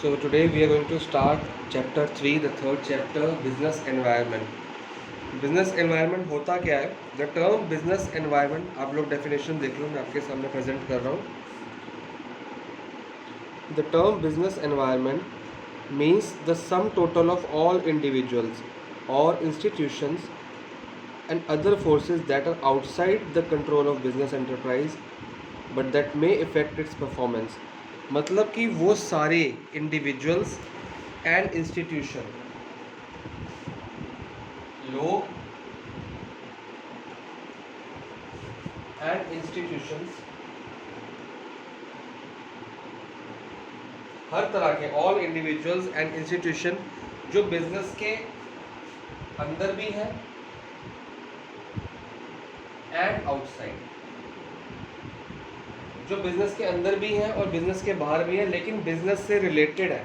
So today we are going to start chapter 3, the third chapter, business environment. Business environment होता क्या है? The term business environment, आप लोग definition देख लो, मैं आपके सामने present कर रहा हूँ. The term business environment means the sum total of all individuals or institutions and other forces that are outside the control of business enterprise but that may affect its performance. मतलब कि वो सारे individuals and institution, लोग and institutions, हर तरह के all individuals and institution जो business के अंदर भी हैं एंड आउटसाइड, जो बिजनेस के अंदर भी हैं और बिजनेस के बाहर भी हैं लेकिन बिजनेस से रिलेटेड है,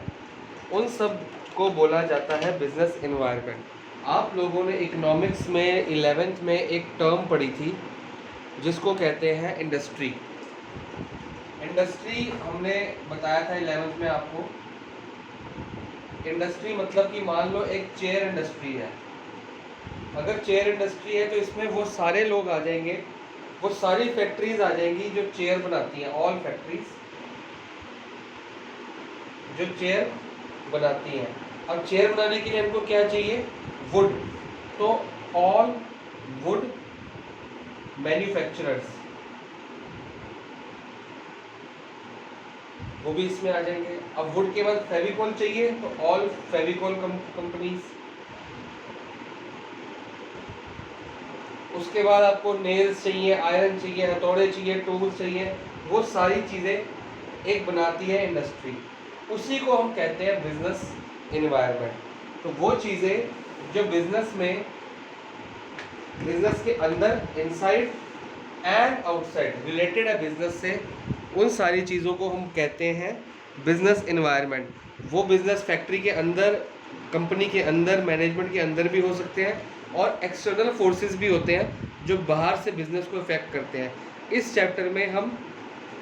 उन सब को बोला जाता है बिजनेस एनवायरनमेंट. आप लोगों ने इकोनॉमिक्स में 11th में एक टर्म पढ़ी थी जिसको कहते हैं इंडस्ट्री. इंडस्ट्री हमने बताया था 11th में आपको. इंडस्ट्री मतलब कि मान लो एक चेयर इंडस्ट्री है. अगर चेयर इंडस्ट्री है तो इसमें वो सारे लोग आ जाएंगे, वो सारी फैक्ट्रीज आ जाएंगी जो चेयर बनाती हैं, ऑल फैक्ट्रीज जो चेयर बनाती हैं. अब चेयर बनाने के लिए हमको क्या चाहिए? वुड. तो ऑल वुड मैन्युफैक्चरर्स वो भी इसमें आ जाएंगे. अब वुड के बाद फेविकॉल चाहिए तो ऑल फेविकॉल कंपनीज. उसके बाद आपको नेल्स चाहिए, आयरन चाहिए, हथौड़े चाहिए, टूल्स चाहिए, वो सारी चीज़ें एक बनाती है इंडस्ट्री. उसी को हम कहते हैं बिजनेस एनवायरनमेंट. तो वो चीज़ें जो बिजनेस में, बिजनेस के अंदर, इनसाइड एंड आउटसाइड रिलेटेड है बिजनेस से, उन सारी चीज़ों को हम कहते हैं बिजनेस एनवायरनमेंट. वो बिजनेस फैक्ट्री के अंदर, कंपनी के अंदर, मैनेजमेंट के अंदर भी हो सकते हैं और एक्सटर्नल फोर्सेस भी होते हैं जो बाहर से बिजनेस को इफेक्ट करते हैं. इस चैप्टर में हम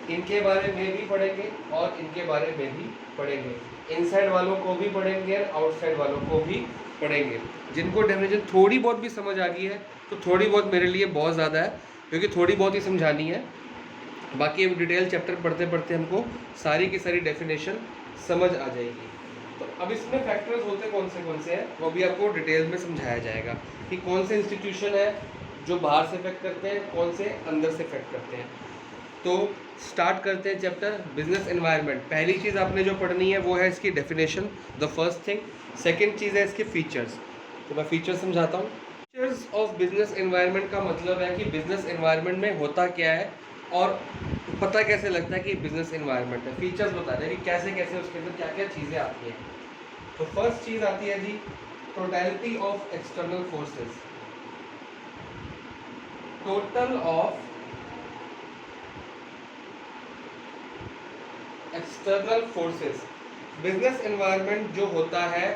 इनके बारे में भी पढ़ेंगे और इनके बारे में भी पढ़ेंगे. इनसाइड वालों को भी पढ़ेंगे और आउटसाइड वालों को भी पढ़ेंगे. जिनको डेफिनेशन थोड़ी बहुत भी समझ आ गई है तो थोड़ी बहुत मेरे लिए बहुत ज़्यादा है, क्योंकि थोड़ी बहुत ही समझानी है. बाकी अब डिटेल चैप्टर पढ़ते पढ़ते हमको सारी की सारी डेफिनेशन समझ आ जाएगी. तो अब इसमें फैक्टर्स होते कौन से हैं वो भी आपको डिटेल में समझाया जाएगा कि कौन से इंस्टीट्यूशन है जो बाहर से इफेक्ट करते हैं, कौन से अंदर से इफेक्ट करते हैं. तो स्टार्ट करते हैं चैप्टर बिजनेस एनवायरनमेंट. पहली चीज़ आपने जो पढ़नी है वो है इसकी definition, the first thing. Second चीज़ है इसके फीचर्स. तो मैं फीचर्स समझाता हूँ. फीचर्स ऑफ बिजनेस एनवायरनमेंट का मतलब है कि बिजनेस एनवायरनमेंट में होता क्या है और पता कैसे लगता है कि बिजनेस एनवायरनमेंट है. फीचर्स बता रहे हैं कि कैसे कैसे उसके अंदर क्या क्या चीज़ें आती हैं. तो फर्स्ट चीज़ आती है जी totality of external forces. Total of external forces. Business environment जो होता है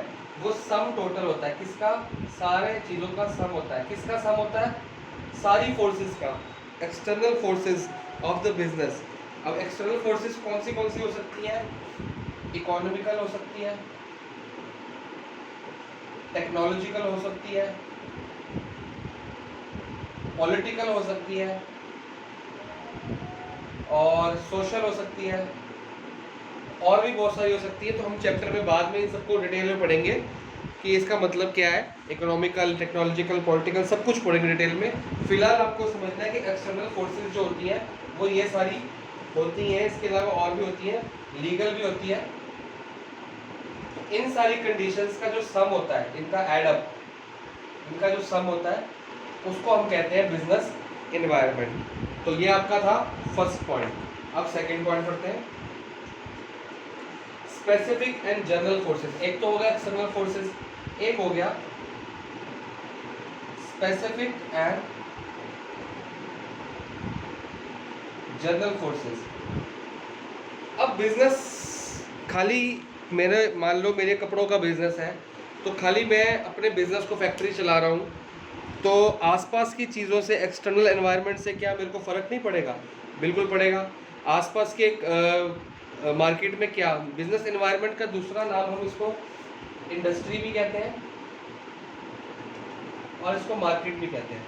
वो सम टोटल होता है. किसका? सारे चीज़ों का सम होता है. किसका सम होता है? सारी फोर्सेस का. External forces of the business. अब एक्सटर्नल फोर्सेस कौन सी हो सकती हैं? इकोनॉमिकल हो सकती है, टेक्नोलॉजिकल हो सकती है, पॉलिटिकल हो सकती है और सोशल हो सकती है, और भी बहुत सारी हो सकती है. तो हम चैप्टर में बाद में इन सबको डिटेल में पढ़ेंगे कि इसका मतलब क्या है. इकोनॉमिकल, टेक्नोलॉजिकल, पॉलिटिकल सब कुछ पढ़ेंगे डिटेल में. फिलहाल आपको समझना है कि एक्सटर्नल फोर्सेस जो होती हैं वो ये सारी होती हैं. इसके अलावा और भी होती हैं, लीगल भी होती है. इन सारी कंडीशंस का जो सम होता है, इनका एडअप, इनका जो सम होता है उसको हम कहते हैं बिजनेस एनवायरनमेंट. तो ये आपका था फर्स्ट पॉइंट. अब सेकंड पॉइंट पढ़ते हैं. Specific and general forces. एक तो हो गया एक्सटर्नल फोर्सेस, एक हो गया स्पेसिफिक एंड जनरल फोर्सेस. अब बिजनेस खाली मेरे, मान लो मेरे कपड़ों का बिजनेस है तो खाली मैं अपने बिजनेस को फैक्ट्री चला रहा हूँ तो आसपास की चीज़ों से, एक्सटर्नल एनवायरनमेंट से क्या मेरे को फ़र्क नहीं पड़ेगा? बिल्कुल पड़ेगा. आसपास के मार्केट में क्या, बिजनेस एनवायरनमेंट का दूसरा नाम हम इसको इंडस्ट्री भी कहते हैं और इसको मार्केट भी कहते हैं,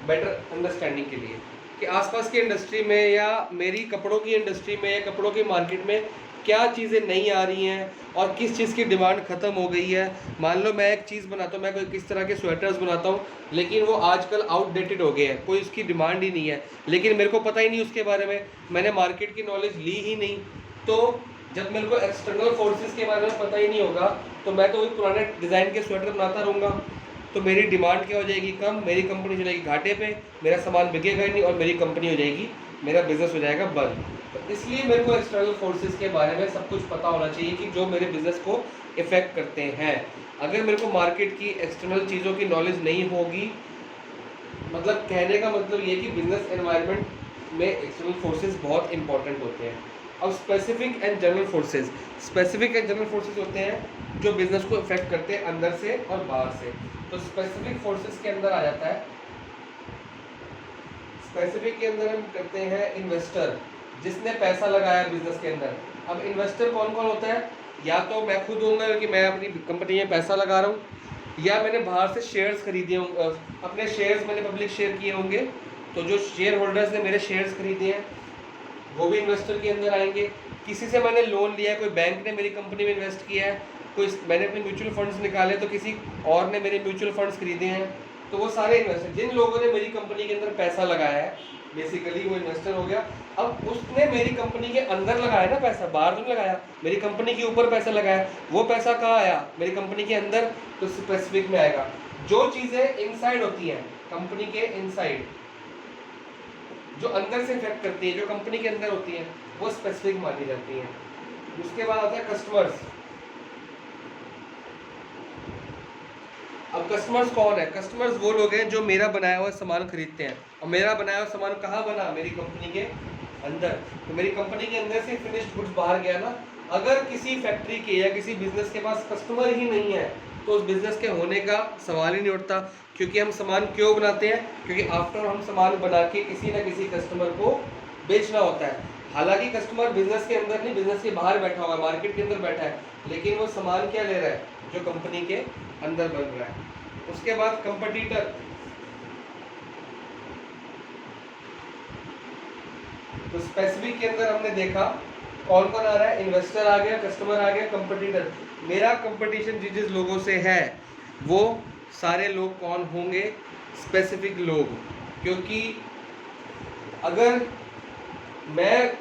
बेटर अंडरस्टैंडिंग के लिए कि आसपास की इंडस्ट्री में या मेरी कपड़ों की इंडस्ट्री में या कपड़ों की मार्केट में क्या चीज़ें नहीं आ रही हैं और किस चीज़ की डिमांड ख़त्म हो गई है। मान लो मैं एक चीज़ बनाता हूँ, मैं कोई किस तरह के स्वेटर्स बनाता हूँ, लेकिन वो आजकल आउटडेटेड हो गए हैं, कोई उसकी डिमांड ही नहीं है, लेकिन मेरे को पता ही नहीं उसके बारे में, मैंने मार्केट की नॉलेज ली ही नहीं। तो जब मेरे को एक्सटर्नल फोर्सेस के बारे में पता ही नहीं होगा तो मैं तो वही पुराने डिज़ाइन के स्वेटर बनाता रहूँगा, तो मेरी डिमांड क्या हो जाएगी, कम, मेरी कंपनी चलेगी घाटे पे, मेरा सामान बिकेगा ही नहीं और मेरी कंपनी हो जाएगी, मेरा बिजनेस हो जाएगा बंद। तो इसलिए मेरे को एक्सटर्नल फोर्सेस के बारे में सब कुछ पता होना चाहिए कि जो मेरे बिजनेस को इफेक्ट करते हैं। अगर मेरे को मार्केट की एक्सटर्नल चीज़ों की नॉलेज नहीं होगी, मतलब कहने का मतलब ये कि बिजनेस एनवायरनमेंट में एक्सटर्नल फोर्सेस बहुत इंपॉर्टेंट होते हैं। अब specific and general forces, specific and general forces होते हैं जो बिजनेस को इफेक्ट करते हैं अंदर से और बाहर से। तो स्पेसिफिक फोर्सेस के अंदर आ जाता है, स्पेसिफिक के अंदर हम करते हैं इन्वेस्टर, जिसने पैसा लगाया बिजनेस के अंदर। अब इन्वेस्टर कौन कौन होता है, या तो मैं खुद होऊंगा कि मैं अपनी कंपनी में पैसा लगा रहा हूँ, या मैंने बाहर से शेयर्स खरीदे होंगे, अपने शेयर्स मैंने पब्लिक शेयर किए होंगे, तो जो शेयर होल्डर्स ने मेरे शेयर्स खरीदे हैं वो भी इन्वेस्टर के अंदर आएंगे। किसी से मैंने लोन लिया है, कोई बैंक ने मेरी कंपनी में इन्वेस्ट किया है, कोई मैंने अपने म्यूचुअल फंड्स निकाले तो किसी और ने मेरे म्यूचुअल फंड्स खरीदे हैं, तो वो सारे इन्वेस्टर, जिन लोगों ने मेरी कंपनी के अंदर पैसा लगाया है बेसिकली वो इन्वेस्टर हो गया। अब उसने मेरी कंपनी के अंदर लगाया ना पैसा, बाहर तो नहीं लगाया, मेरी कंपनी के ऊपर पैसा लगाया, वो पैसा कहाँ आया, मेरी कंपनी के अंदर, तो स्पेसिफिक में आएगा। जो चीज़ें इनसाइड होती हैं कंपनी के इनसाइड, जो अंदर से इफेक्ट करती है, जो कंपनी के अंदर होती है, वो स्पेसिफिक मानी जाती है। उसके बाद आता है कस्टमर्स। अब कस्टमर्स कौन है, कस्टमर्स वो लोग हैं जो मेरा बनाया हुआ सामान खरीदते हैं। और मेरा बनाया हुआ सामान कहाँ बना, मेरी कंपनी के अंदर, तो मेरी कंपनी के अंदर से फिनिश्ड गुड्स बाहर गया ना। अगर किसी फैक्ट्री के या किसी बिजनेस के पास कस्टमर ही नहीं है तो उस बिजनेस के होने का सवाल ही नहीं उठता। क्योंकि हम सामान क्यों बनाते हैं, क्योंकि आफ्टर हम सामान बना के किसी ना किसी कस्टमर को बेचना होता है। हालांकि कस्टमर बिजनेस के अंदर नहीं, बिजनेस के बाहर बैठा हुआ है, मार्केट के अंदर बैठा है, लेकिन वो सामान क्या ले रहा है, जो कंपनी के अंदर बन रहा है। उसके बाद कंपटीटर, तो स्पेसिफिक के अंदर हमने देखा कौन कौन आ रहा है, इन्वेस्टर आ गया, कस्टमर आ गया, कंपटीटर। मेरा कंपटीशन जिस जिस लोगों से है वो सारे लोग कौन होंगे, स्पेसिफिक लोग। क्योंकि अगर मैं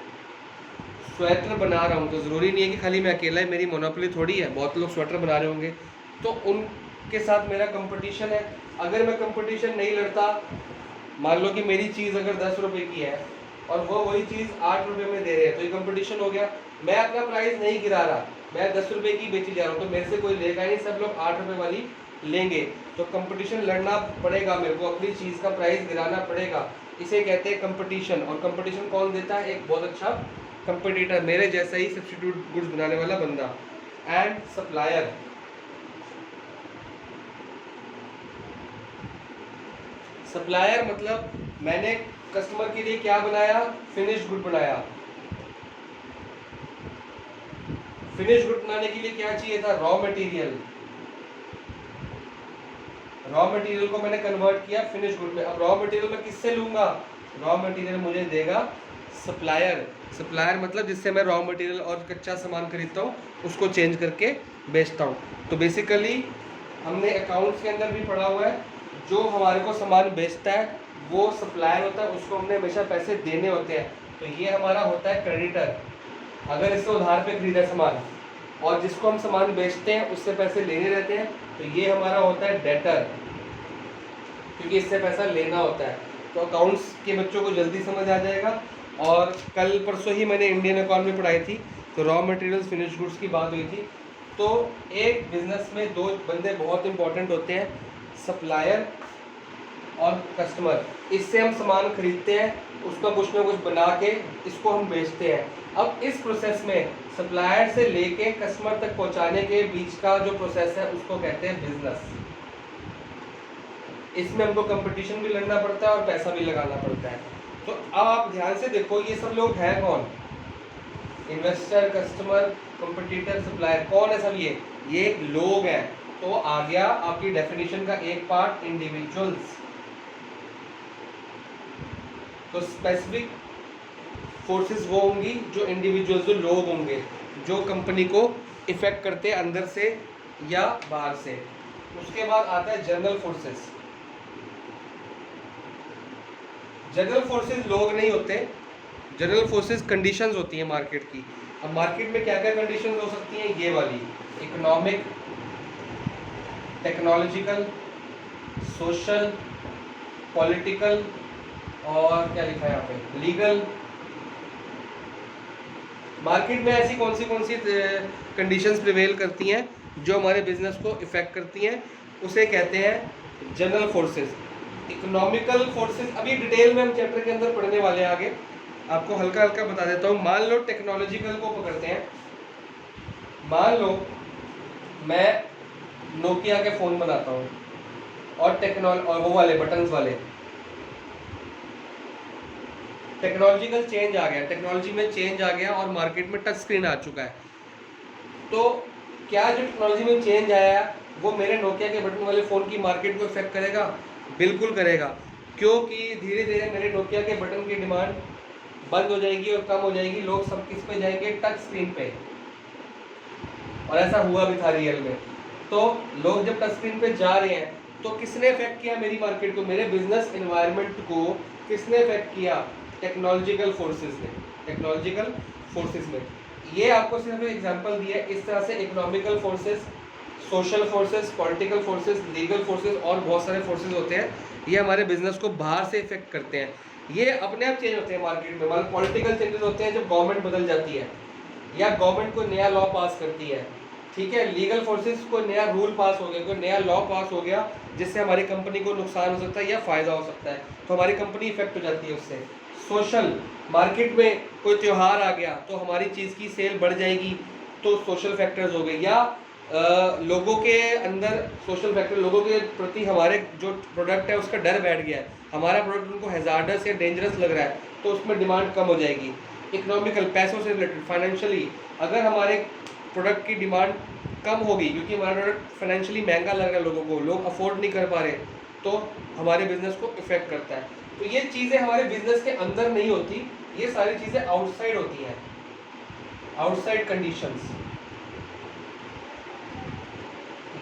स्वेटर बना रहा हूँ तो ज़रूरी नहीं है कि खाली मैं अकेला ही, मेरी मोनोपोली थोड़ी है, बहुत लोग स्वेटर बना रहे होंगे, तो उनके साथ मेरा कंपटीशन है। अगर मैं कंपटीशन नहीं लड़ता, मान लो कि मेरी चीज़ अगर 10 रुपये की है और वो वही चीज़ 8 रुपये में दे रहे हैं, तो ये कंपटीशन हो गया। मैं अपना प्राइस नहीं गिरा रहा, मैं 10 रुपये की बेची जा रहा हूँ, तो मेरे से कोई लेगा ही नहीं, सब लोग 8 रुपये वाली लेंगे। तो कंपटीशन लड़ना पड़ेगा, मेरे को अपनी चीज़ का प्राइस गिराना पड़ेगा, इसे कहते हैं कंपटीशन। और कंपटीशन कौन देता है, एक बहुत अच्छा कंपटीटर, मेरे जैसा ही सब्स्टिट्यूट गुड्स बनाने वाला बंदा। एंड सप्लायर, सप्लायर मतलब मैंने कस्टमर के लिए क्या बनाया, फिनिश गुड बनाया। फिनिश गुड बनाने के लिए क्या चाहिए था, रॉ मटेरियल। रॉ मटेरियल को मैंने कन्वर्ट किया फिनिश गुड में। अब रॉ मटेरियल मैं किससे लूंगा, रॉ मटेरियल मुझे देगा सप्लायर। सप्लायर मतलब जिससे मैं रॉ मटेरियल और कच्चा सामान खरीदता हूँ उसको चेंज करके बेचता हूँ। तो बेसिकली हमने अकाउंट्स के अंदर भी पढ़ा हुआ है, जो हमारे को सामान बेचता है वो सप्लायर होता है, उसको हमने हमेशा पैसे देने होते हैं। तो ये हमारा होता है क्रेडिटर, अगर इससे उधार पे खरीदा सामान, और जिसको हम सामान बेचते हैं उससे पैसे लेने रहते हैं, तो ये हमारा होता है डेटर, क्योंकि इससे पैसा लेना होता है। तो अकाउंट्स के बच्चों को जल्दी समझ आ जाएगा। और कल परसों ही मैंने इंडियन इकॉनमी पढ़ाई थी, तो रॉ मटेरियल्स फिनिश गुड्स की बात हुई थी। तो एक बिजनेस में दो बंदे बहुत इंपॉर्टेंट होते हैं, सप्लायर और कस्टमर। इससे हम सामान खरीदते हैं, उसका कुछ ना कुछ बना के इसको हम बेचते हैं। अब इस प्रोसेस में सप्लायर से लेके कस्टमर तक पहुंचाने के बीच का जो प्रोसेस है उसको कहते हैं बिजनेस। इसमें हमको कंपटीशन भी लड़ना पड़ता है और पैसा भी लगाना पड़ता है। तो अब आप ध्यान से देखो ये सब लोग हैं कौन, इन्वेस्टर, कस्टमर, कंपटीटर, सप्लायर, कौन है सब ये लोग हैं। तो आ गया आपकी डेफिनेशन का एक पार्ट इंडिविजुअल्स। तो स्पेसिफिक फोर्सेस वो होंगी जो इंडिविजुअल्स, जो लोग होंगे जो कंपनी को इफेक्ट करते हैं अंदर से या बाहर से। उसके बाद आता है जनरल फोर्सेस। जनरल फोर्सेस लोग नहीं होते, जनरल फोर्सेस कंडीशंस होती हैं मार्केट की। अब मार्केट में क्या क्या कंडीशंस हो सकती हैं, ये वाली, इकोनॉमिक, टेक्नोलॉजिकल, सोशल, पॉलिटिकल, और क्या लिखा है यहाँ पे, लीगल। मार्केट में ऐसी कौन सी कंडीशंस प्रिवेल करती हैं जो हमारे बिजनेस को इफेक्ट करती हैं, उसे कहते हैं जनरल फोर्सेस। इकोनॉमिकल फोर्सेस अभी डिटेल में हम चैप्टर के अंदर पढ़ने वाले हैं आगे, आपको हल्का हल्का बता देता हूँ। मान लो टेक्नोलॉजिकल को पकड़ते हैं, मान लो मैं नोकिया के फ़ोन बनाता हूँ और वो वाले बटन्स वाले, टेक्नोलॉजिकल चेंज आ गया, टेक्नोलॉजी में चेंज आ गया और मार्केट में टच स्क्रीन आ चुका है। तो क्या जो टेक्नोलॉजी में चेंज आया वो मेरे नोकिया के बटन वाले फ़ोन की मार्केट को इफेक्ट करेगा? बिल्कुल करेगा, क्योंकि धीरे धीरे मेरे नोकिया के बटन की डिमांड बंद हो जाएगी और कम हो जाएगी, लोग सब किस पे जाएंगे, टच स्क्रीन पे। और ऐसा हुआ भी था रियल में। तो लोग जब टच स्क्रीन पे जा रहे हैं तो किसने इफेक्ट किया मेरी मार्केट को, मेरे बिजनेस एनवायरनमेंट को किसने इफेक्ट किया? टेक्नोलॉजिकल फोर्सेस ने, टेक्नोलॉजिकल फोर्सेस में। ये आपको सिर्फ एग्जांपल दिया है। इस तरह से economical forces, social forces, political forces, legal forces और बहुत सारे फोर्सेस होते हैं, ये हमारे बिजनेस को बाहर से इफेक्ट करते हैं। ये अपने आप चेंज होते हैं मार्केट में। मान पॉलिटिकल चेंजेस होते हैं जब गवर्नमेंट बदल जाती है या गवर्नमेंट कोई नया लॉ पास करती है, ठीक है। लीगल फोर्सेस को नया रूल पास हो गया, कोई नया लॉ पास हो गया जिससे हमारी कंपनी को नुकसान हो सकता है या फ़ायदा हो सकता है, तो हमारी कंपनी इफेक्ट हो जाती है उससे। सोशल, मार्केट में कोई त्यौहार आ गया तो हमारी चीज़ की सेल बढ़ जाएगी, तो सोशल फैक्टर्स हो गए। या लोगों के अंदर सोशल फैक्टर, लोगों के प्रति हमारे जो प्रोडक्ट है उसका डर बैठ गया है, हमारा प्रोडक्ट उनको हैजार्डस या डेंजरस लग रहा है, तो उसमें डिमांड कम हो जाएगी। इकोनॉमिकल, पैसों से रिलेटेड, फाइनेंशियली, अगर हमारे प्रोडक्ट की डिमांड कम होगी क्योंकि हमारा प्रोडक्ट फाइनेंशियली महंगा लग रहा है लोगों को, लोग अफोर्ड नहीं कर पा रहे, तो हमारे बिजनेस को इफेक्ट करता है। तो ये चीज़ें हमारे बिजनेस के अंदर नहीं होती, ये सारी चीज़ें आउटसाइड होती हैं, आउटसाइड कंडीशंस।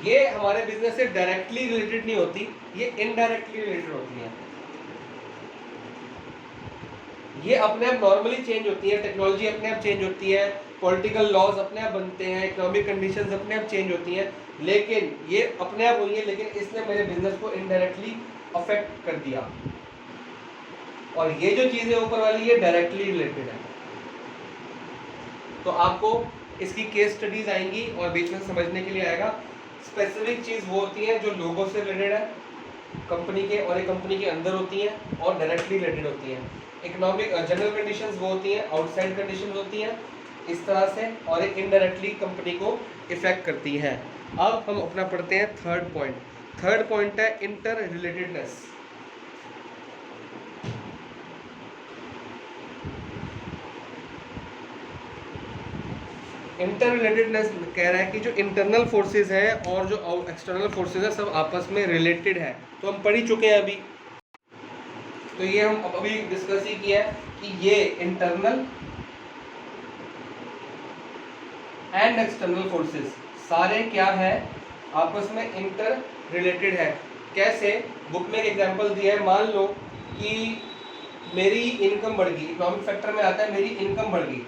ये हमारे बिजनेस से डायरेक्टली रिलेटेड नहीं होती, ये इनडायरेक्टली रिलेटेड होती हैं। ये अपने आप नॉर्मली चेंज होती है, टेक्नोलॉजी अपने आप चेंज होती है, पॉलिटिकल लॉज अपने आप बनते हैं, इकोनॉमिक कंडीशंस अपने आप चेंज होती हैं, लेकिन ये अपने आप हुई है, लेकिन इसने मेरे बिजनेस को इनडायरेक्टली अफेक्ट कर दिया। और ये जो चीज़ें ऊपर वाली ये डायरेक्टली रिलेटेड है। तो आपको इसकी केस स्टडीज आएंगी और बीच में समझने के लिए आएगा। स्पेसिफिक चीज़ वो होती है जो लोगों से रिलेटेड है कंपनी के, और एक कंपनी के अंदर होती हैं और डायरेक्टली रिलेटेड होती हैं। इकोनॉमिक जनरल कंडीशंस वो होती हैं, आउटसाइड कंडीशंस होती हैं इस तरह से, और एक इनडायरेक्टली कंपनी को इफेक्ट करती हैं। अब हम अपना पढ़ते हैं थर्ड पॉइंट। थर्ड पॉइंट है इंटर रिलेटेडनेस। इंटर रिलेटेडनेस कह रहा है कि जो इंटरनल फोर्सेस हैं और जो एक्सटर्नल फोर्सेस हैं सब आपस में रिलेटेड है। तो हम पढ़ ही चुके हैं अभी, तो ये हम अभी डिस्कस ही किया है कि ये इंटरनल एंड एक्सटर्नल फोर्सेस सारे क्या है, आपस में इंटर रिलेटेड है। कैसे? बुक में एक एग्जांपल दिया है। मान लो कि मेरी इनकम बढ़ गई, इकोनॉमिक फैक्टर में आता है मेरी इनकम बढ़ गई,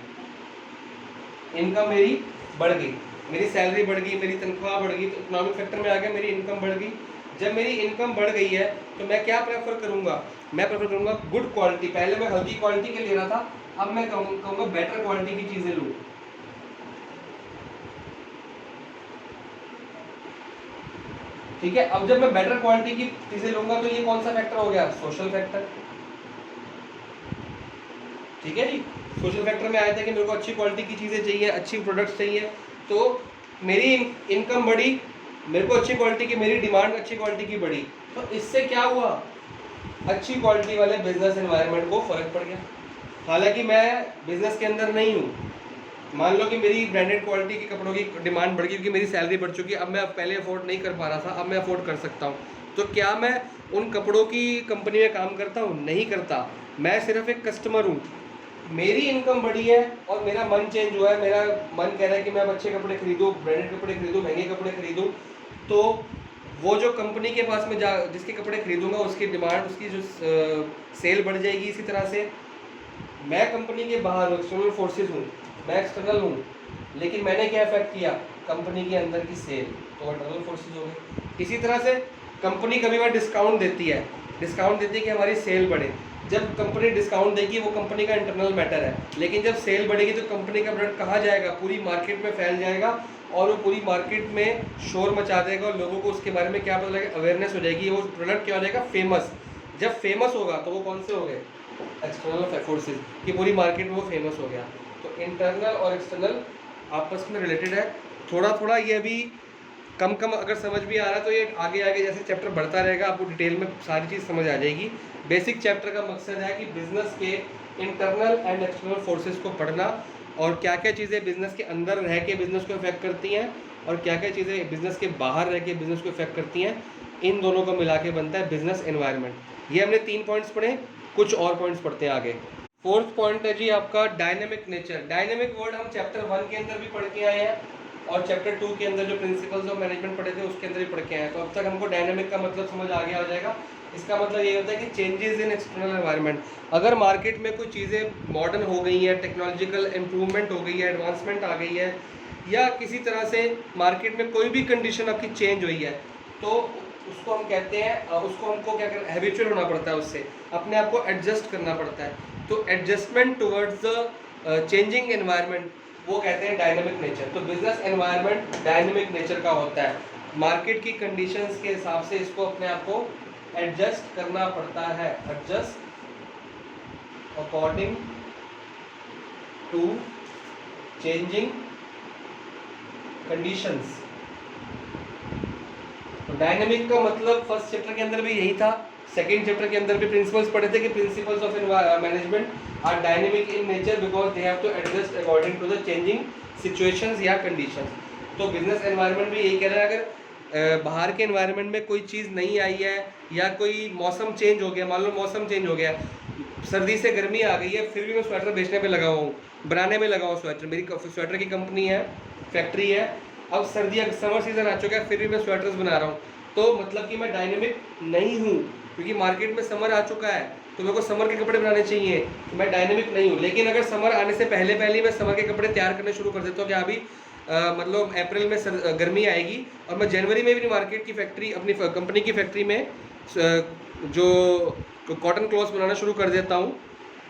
इनकम मेरी बढ़ गई, मेरी सैलरी बढ़ गई, मेरी तनख्वाह बढ़ गई, तो इकोनॉमिक फैक्टर में आ गया मेरी इनकम बढ़ गई। जब मेरी इनकम बढ़ गई है तो मैं क्या प्रेफर करूंगा? मैं प्रेफर करूंगा गुड क्वालिटी। पहले मैं हल्की क्वालिटी के ले रहा था, अब मैं कहूँगा बेटर क्वालिटी की चीज़ें लूँ। ठीक है, अब जब मैं बेटर क्वालिटी की चीज़ें लूँगा तो ये कौन सा फैक्टर हो गया? Social factor. ठीक है जी, सोशल फैक्टर में आया था कि मेरे को अच्छी क्वालिटी की चीज़ें चाहिए, अच्छी प्रोडक्ट्स चाहिए, तो मेरी इनकम बढ़ी, मेरे को अच्छी क्वालिटी की, मेरी डिमांड अच्छी क्वालिटी की बढ़ी, तो इससे क्या हुआ? अच्छी क्वालिटी वाले बिजनेस एनवायरनमेंट को फ़र्क पड़ गया। हालांकि मैं बिजनेस के अंदर नहीं हूँ, मान लो कि मेरी ब्रांडेड क्वालिटी के कपड़ों की डिमांड बढ़ गई क्योंकि मेरी सैलरी बढ़ चुकी है, अब मैं पहले अफोर्ड नहीं कर पा रहा था, अब मैं अफोर्ड कर सकता हूँ। तो क्या मैं उन कपड़ों की कंपनी में काम करता हूँ? नहीं करता, मैं सिर्फ एक कस्टमर हूँ। मेरी इनकम बढ़ी है और मेरा मन चेंज हुआ है, मेरा मन कह रहा है कि मैं अब अच्छे कपड़े खरीदूँ, ब्रांडेड कपड़े खरीदूँ, महंगे कपड़े खरीदूँ। तो वो जो कंपनी के पास में जा जिसके कपड़े खरीदूंगा उसकी डिमांड, उसकी जो सेल बढ़ जाएगी। इसी तरह से मैं कंपनी के बाहर हूँ, एक्सटर्नल फोर्सेस हूँ, मैं एक्सटर्नल हूँ, लेकिन मैंने क्या इफेक्ट किया? कंपनी के अंदर की सेल, तो इंटरनल फोर्सेस हो गए। इसी तरह से कंपनी कभी बार डिस्काउंट देती है कि हमारी सेल बढ़े। जब कंपनी डिस्काउंट देगी वो कंपनी का इंटरनल मैटर है, लेकिन जब सेल बढ़ेगी तो कंपनी का ब्रांड कहाँ जाएगा? पूरी मार्केट में फैल जाएगा और वो पूरी मार्केट में शोर मचा देगा और लोगों को उसके बारे में क्या पता लगेगा? अवेयरनेस हो जाएगी, वो प्रोडक्ट क्या हो जाएगा? फेमस। जब फेमस होगा तो वो कौन से हो गए? एक्सटर्नल फोर्सेस, कि पूरी मार्केट में वो फेमस हो गया। तो इंटरनल और एक्सटर्नल आपस में रिलेटेड है। थोड़ा थोड़ा ये अभी कम अगर समझ भी आ रहा है तो ये आगे आगे जैसे चैप्टर बढ़ता रहेगा आपको डिटेल में सारी चीज़ समझ आ जाएगी। बेसिक चैप्टर का मकसद है कि बिजनेस के इंटरनल एंड एक्सटर्नल फोर्सेस को पढ़ना और क्या क्या चीज़ें बिजनेस के अंदर रह के बिजनेस को इफेक्ट करती हैं और क्या क्या चीज़ें बिजनेस के बाहर रह के बिजनेस को इफेक्ट करती हैं। इन दोनों को मिला के बनता है बिजनेस एनवायरनमेंट। ये हमने 3 पॉइंट्स पढ़े, कुछ और पॉइंट्स पढ़ते हैं आगे। 4th पॉइंट है जी आपका डायनेमिक नेचर। डायनेमिक वर्ड हम चैप्टर 1 के अंदर भी पढ़ के आए हैं और चैप्टर 2 के अंदर जो प्रिंसिपल्स ऑफ मैनेजमेंट पढ़े थे उसके अंदर भी पढ़ के आए हैं। तो अब तक हमको डायनेमिक का मतलब समझ आगे आ जाएगा। इसका मतलब ये होता है कि चेंजेस इन एक्सटर्नल एनवायरनमेंट। अगर मार्केट में कोई चीज़ें मॉडर्न हो गई हैं, टेक्नोलॉजिकल इम्प्रूवमेंट हो गई है, एडवांसमेंट आ गई है, या किसी तरह से मार्केट में कोई भी कंडीशन आपकी चेंज हुई है, तो उसको हम कहते हैं, उसको हमको क्या करना, हैबिचुअल होना पड़ता है, उससे अपने आप को एडजस्ट करना पड़ता है। तो adjustment towards the changing environment वो कहते हैं डायनेमिक नेचर। तो बिजनेस एनवायरनमेंट डायनेमिक नेचर का होता है, मार्केट की कंडीशंस के हिसाब से इसको अपने आप को एडजस्ट करना पड़ता है, adjust according to changing conditions. तो डायनेमिक का मतलब फर्स्ट चैप्टर के अंदर भी यही था, सेकेंड चैप्टर के अंदर भी प्रिंसिपल्स पढ़े थे कि principles of management are dynamic in nature because they have to adjust according to the changing situations या कंडीशंस। तो बिजनेस एनवायरनमेंट भी यही कह रहा है, अगर बाहर के एनवायरनमेंट में कोई चीज़ नहीं आई है या कोई मौसम चेंज हो गया, मान लो मौसम चेंज हो गया, सर्दी से गर्मी आ गई है, फिर भी मैं स्वेटर बेचने पे लगा हुआ हूँ, बनाने में लगा हुआ स्वेटर, मेरी स्वेटर की कंपनी है, फैक्ट्री है, अब सर्दी समर सीजन आ चुका है फिर भी मैं स्वेटर्स बना रहा हूँ, तो मतलब कि मैं डायनेमिक नहीं हूँ, क्योंकि मार्केट में समर आ चुका है तो मेरे को समर के कपड़े बनाने चाहिए, तो मैं डायनेमिक नहीं हूँ। लेकिन अगर समर आने से पहले ही मैं समर के कपड़े तैयार करने शुरू कर देता हूँ, क्या अभी मतलब अप्रैल में गर्मी आएगी और मैं जनवरी में भी मार्केट की फैक्ट्री, अपनी कंपनी की फैक्ट्री में जो कॉटन क्लॉथ्स बनाना शुरू कर देता हूँ,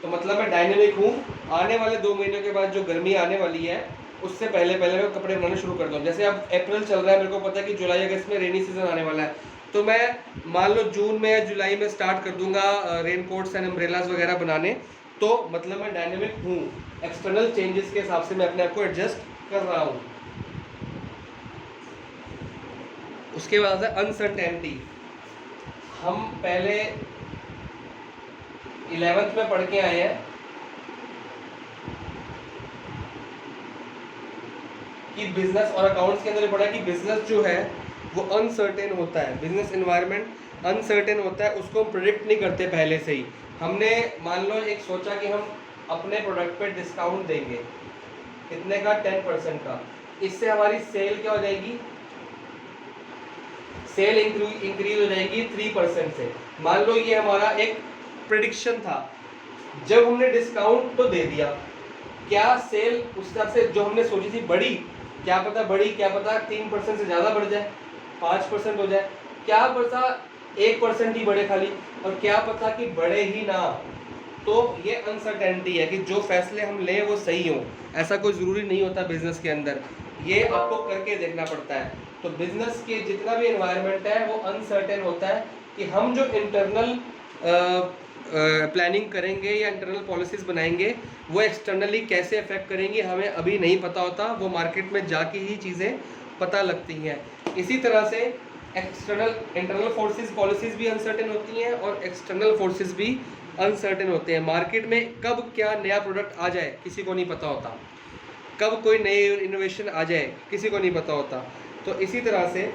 तो मतलब मैं डायनेमिक हूँ। आने वाले 2 महीनों के बाद जो गर्मी आने वाली है उससे पहले मैं कपड़े बनाने शुरू कर दूँ। जैसे अब अप्रैल चल रहा है, मेरे को पता है कि जुलाई अगस्त में रेनी सीजन आने वाला है, तो मैं मान लो जून में या जुलाई में स्टार्ट कर दूंगा रेन कोट्स एंड अम्ब्रेलास वगैरह बनाने, तो मतलब मैं डायनेमिक हूँ, एक्सटर्नल चेंजेस के हिसाब से मैं अपने आप को एडजस्ट कर रहा हूँ। उसके बाद है अनसर्टेनिटी। हम पहले 11th में पढ़ के आए हैं कि बिजनेस और अकाउंट्स के अंदर पढ़ा कि बिजनेस जो है वो अनसर्टेन होता है, बिजनेस एनवायरनमेंट अनसर्टेन होता है, उसको हम प्रिडिक्ट नहीं करते पहले से ही। हमने मान लो एक सोचा कि हम अपने प्रोडक्ट पे डिस्काउंट देंगे, कितने का? 10% का। इससे हमारी सेल क्या हो जाएगी? सेल इंक्रीज हो जाएगी 3% से। मान लो ये हमारा एक प्रेडिक्शन था, जब हमने डिस्काउंट तो दे दिया, क्या सेल उस हिसाब से जो हमने सोची थी बढ़ी? क्या पता बढ़ी, क्या पता 3% से ज़्यादा बढ़ जाए, 5% हो जाए, क्या पता 1% ही बढ़े खाली, और क्या पता कि बढ़े ही ना। तो ये अनसर्टेनिटी है कि जो फैसले हम लें वो सही हो, ऐसा कोई ज़रूरी नहीं होता बिजनेस के अंदर, ये आपको करके देखना पड़ता है। तो बिजनेस के जितना भी एनवायरनमेंट है वो अनसर्टेन होता है कि हम जो इंटरनल प्लानिंग करेंगे या इंटरनल पॉलिसीज़ बनाएंगे वो एक्सटर्नली कैसे अफेक्ट करेंगी हमें अभी नहीं पता होता, वो मार्केट में जाके ही चीज़ें पता लगती हैं। इसी तरह से एक्सटर्नल इंटरनल फोर्सेस पॉलिसीज भी अनसर्टेन होती हैं और एक्सटर्नल फोर्सेस भी अनसर्टेन होते हैं। मार्केट में कब क्या नया प्रोडक्ट आ जाए किसी को नहीं पता होता, कब कोई नई इनोवेशन आ जाए किसी को नहीं पता होता। तो इसी तरह से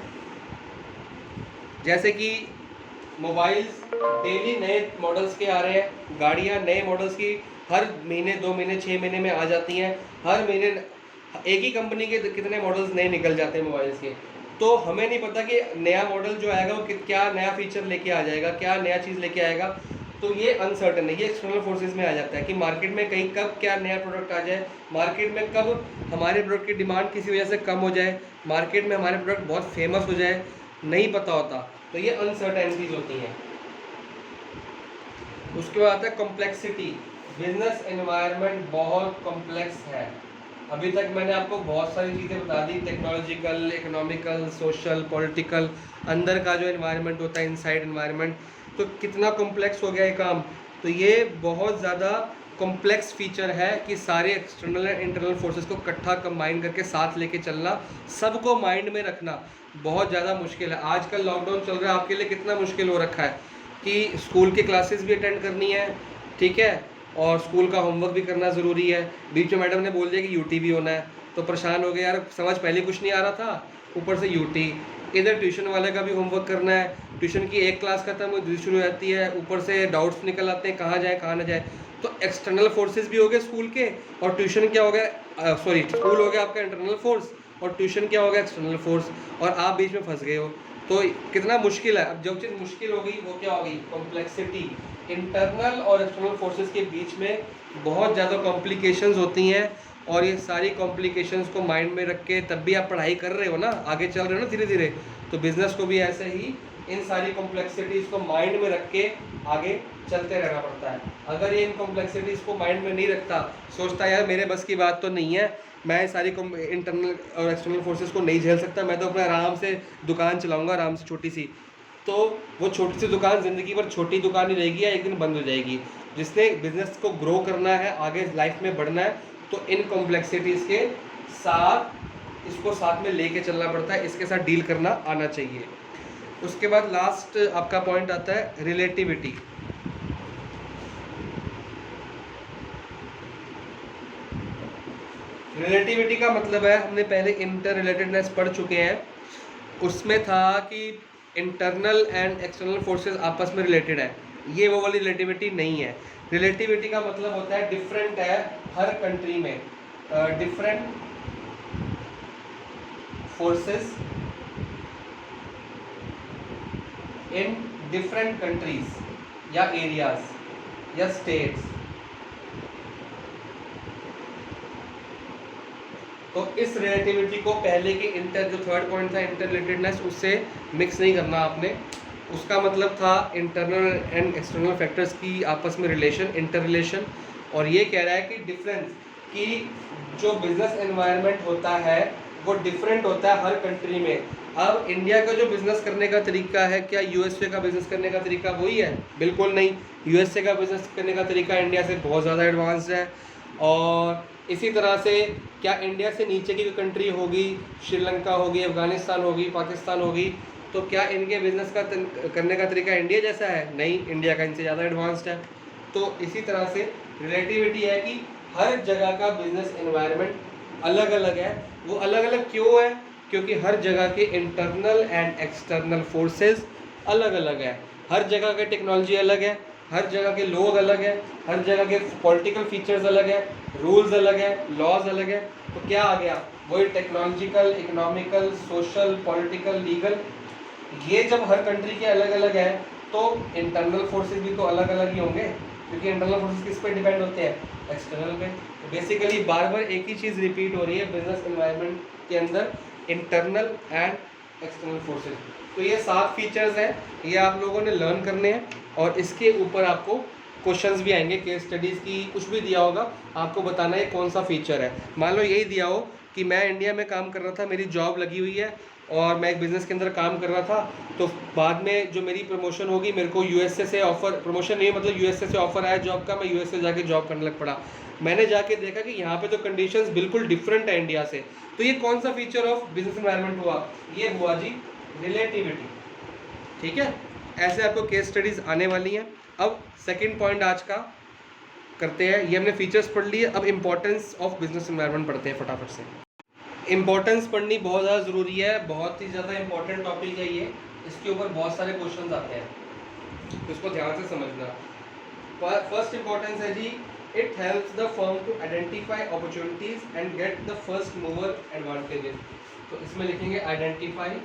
जैसे कि मोबाइल्स डेली नए मॉडल्स के आ रहे हैं, गाड़ियाँ नए मॉडल्स की हर महीने 2 महीने 6 महीने में आ जाती हैं, हर महीने एक ही कंपनी के कितने मॉडल्स नए निकल जाते हैं मोबाइल्स के। तो हमें नहीं पता कि नया मॉडल जो आएगा वो क्या नया फीचर लेके आ जाएगा, क्या नया चीज़ लेके आएगा। तो ये अनसर्टन है, ये एक्सटर्नल फोर्सेस में आ जाता है कि मार्केट में कहीं कब क्या नया प्रोडक्ट आ जाए, मार्केट में कब हमारे प्रोडक्ट की डिमांड किसी वजह से कम हो जाए, मार्केट में हमारे प्रोडक्ट बहुत फेमस हो जाए, नहीं पता होता। तो ये अनसर्टेनिटीज होती हैं। उसके बाद आता है कॉम्प्लेक्सिटी। बिजनेस एनवायरनमेंट बहुत कॉम्प्लेक्स है। अभी तक मैंने आपको बहुत सारी चीज़ें बता दी, टेक्नोलॉजिकल, इकोनॉमिकल, सोशल, पॉलिटिकल, अंदर का जो एनवायरनमेंट होता है इनसाइड एनवायरनमेंट, तो कितना कॉम्प्लेक्स हो गया ये काम। तो ये बहुत ज़्यादा कॉम्प्लेक्स फीचर है कि सारे एक्सटर्नल एंड इंटरनल फोर्सेस को इकट्ठा कंबाइन करके साथ लेके चलना, सबको माइंड में रखना बहुत ज़्यादा मुश्किल है। आजकल लॉकडाउन चल रहा है, आपके लिए कितना मुश्किल हो रखा है कि स्कूल की क्लासेस भी अटेंड करनी है, ठीक है, और स्कूल का होमवर्क भी करना ज़रूरी है। बीच में मैडम ने बोल दिया कि यूटी भी होना है, तो परेशान हो गए यार, समझ पहले कुछ नहीं आ रहा था, ऊपर से यूटी, इधर ट्यूशन वाले का भी होमवर्क करना है, ट्यूशन की एक क्लास खत्म हुई दूसरी शुरू हो जाती है, ऊपर से डाउट्स निकल आते हैं कहाँ जाए कहाँ ना जाए। तो एक्सटर्नल फोर्सेस भी हो गए स्कूल के, और ट्यूशन क्या हो गया, सॉरी स्कूल हो गया आपका इंटरनल फोर्स, और ट्यूशन क्या हो गया एक्सटर्नल फोर्स, और आप बीच में फंस गए हो। तो कितना मुश्किल है। अब जो चीज़ मुश्किल हो गई वो क्या हो गई, कॉम्प्लेक्सिटी। इंटरनल और एक्सटर्नल फोर्सेस के बीच में बहुत ज़्यादा कॉम्प्लिकेशंस होती हैं, और ये सारी कॉम्प्लिकेशंस को माइंड में रख के तब भी आप पढ़ाई कर रहे हो ना, आगे चल रहे हो ना धीरे धीरे, तो बिजनेस को भी ऐसे ही इन सारी कॉम्प्लेक्सिटीज़ को माइंड में रख के आगे चलते रहना पड़ता है। अगर ये इन कॉम्प्लेक्सिटीज़ को माइंड में नहीं रखता, सोचता यार मेरे बस की बात तो नहीं है, मैं सारी इंटरनल और एक्सटर्नल फोर्सेस को नहीं झेल सकता, मैं तो अपना आराम से दुकान चलाऊंगा आराम से छोटी सी, तो वो छोटी सी दुकान ज़िंदगी भर छोटी दुकान ही रहेगी या एक दिन बंद हो जाएगी। जिसने बिजनेस को ग्रो करना है, आगे लाइफ में बढ़ना है, तो इन कॉम्प्लेक्सिटीज़ के साथ इसको साथ में लेके चलना पड़ता है, इसके साथ डील करना आना चाहिए। उसके बाद लास्ट आपका पॉइंट आता है रिलेटिविटी। रिलेटिविटी का मतलब है, हमने पहले इंटर रिलेटेडनेस पढ़ चुके हैं, उसमें था कि इंटरनल एंड एक्सटर्नल फोर्सेस आपस में रिलेटेड है, ये वो वाली रिलेटिविटी नहीं है। रिलेटिविटी का मतलब होता है डिफरेंट है हर कंट्री में, different forces in different countries या एरियाज या स्टेट्स। तो इस रिलेटिविटी को पहले के इंटर, जो थर्ड पॉइंट था इंटर रिलेटेडनेस, उससे मिक्स नहीं करना आपने। उसका मतलब था इंटरनल एंड एक्सटर्नल फैक्टर्स की आपस में रिलेशन, इंटर रिलेशन। और ये कह रहा है कि डिफरेंस, कि जो बिजनेस एनवायरनमेंट होता है वो डिफरेंट होता है हर कंट्री में। अब इंडिया का जो बिज़नेस करने का तरीका है, क्या यूएसए का बिज़नेस करने का तरीका वही है? बिल्कुल नहीं। यूएसए का बिज़नेस करने का तरीका इंडिया से बहुत ज़्यादा एडवांस है। और इसी तरह से क्या इंडिया से नीचे की कंट्री होगी, श्रीलंका होगी, अफ़गानिस्तान होगी, पाकिस्तान होगी, तो क्या इनके बिज़नेस का करने का तरीका इंडिया जैसा है? नहीं, इंडिया का इनसे ज़्यादा एडवांस्ड है। तो इसी तरह से रिलेटिविटी है कि हर जगह का बिज़नेस एनवायरनमेंट अलग अलग है। वो अलग अलग क्यों है? क्योंकि हर जगह के इंटरनल एंड एक्सटर्नल फोर्सेस अलग अलग है, हर जगह की टेक्नोलॉजी अलग है, हर जगह के लोग अलग हैं, हर जगह के पॉलिटिकल फीचर्स अलग है, रूल्स अलग है, लॉज अलग है। तो क्या आ गया, वही technological, economical, social, political, legal, ये जब हर कंट्री के अलग अलग है तो इंटरनल फोर्सेस भी तो अलग अलग ही होंगे, क्योंकि इंटरनल फोर्सेस किस पे डिपेंड होते हैं? एक्सटर्नल पे। तो बेसिकली बार बार एक ही चीज़ रिपीट हो रही है बिजनेस एनवायरनमेंट के अंदर, इंटरनल एंड एक्सटर्नल फोर्सेस। तो ये 7 फीचर्स हैं, ये आप लोगों ने लर्न करने हैं, और इसके ऊपर आपको क्वेश्चंस भी आएंगे, केस स्टडीज़ की कुछ भी दिया होगा, आपको बताना है कौन सा फीचर है। मान लो यही दिया हो कि मैं इंडिया में काम कर रहा था, मेरी जॉब लगी हुई है और मैं एक बिज़नेस के अंदर काम कर रहा था, तो बाद में जो मेरी प्रमोशन होगी, मेरे को यूएसए से ऑफ़र, प्रमोशन नहीं मतलब यूएसए से ऑफ़र आया जॉब का, मैं यूएसए जाके जॉब करने लग पड़ा। मैंने जाके देखा कि यहाँ पे तो कंडीशंस बिल्कुल डिफरेंट है इंडिया से। तो ये कौन सा फीचर ऑफ बिजनेस एनवायरनमेंट हुआ? ये हुआ जी रिलेटिविटी, ठीक है। ऐसे आपको केस स्टडीज आने वाली हैं। अब सेकंड पॉइंट आज का करते हैं, ये हमने फीचर्स पढ़ लिए, अब इंपॉर्टेंस ऑफ बिजनेस एनवायरनमेंट पढ़ते हैं फटाफट से। इंपॉर्टेंस पढ़नी बहुत ज़्यादा ज़रूरी है, बहुत ही ज़्यादा इंपॉर्टेंट टॉपिक है ये, इसके ऊपर बहुत सारे क्वेश्चंस आते हैं, तो इसको ध्यान से समझना। फर्स्ट इंपॉर्टेंस है जी, it helps the firm to identify opportunities and get the first mover advantages. तो इसमें लिखेंगे आइडेंटिफाई,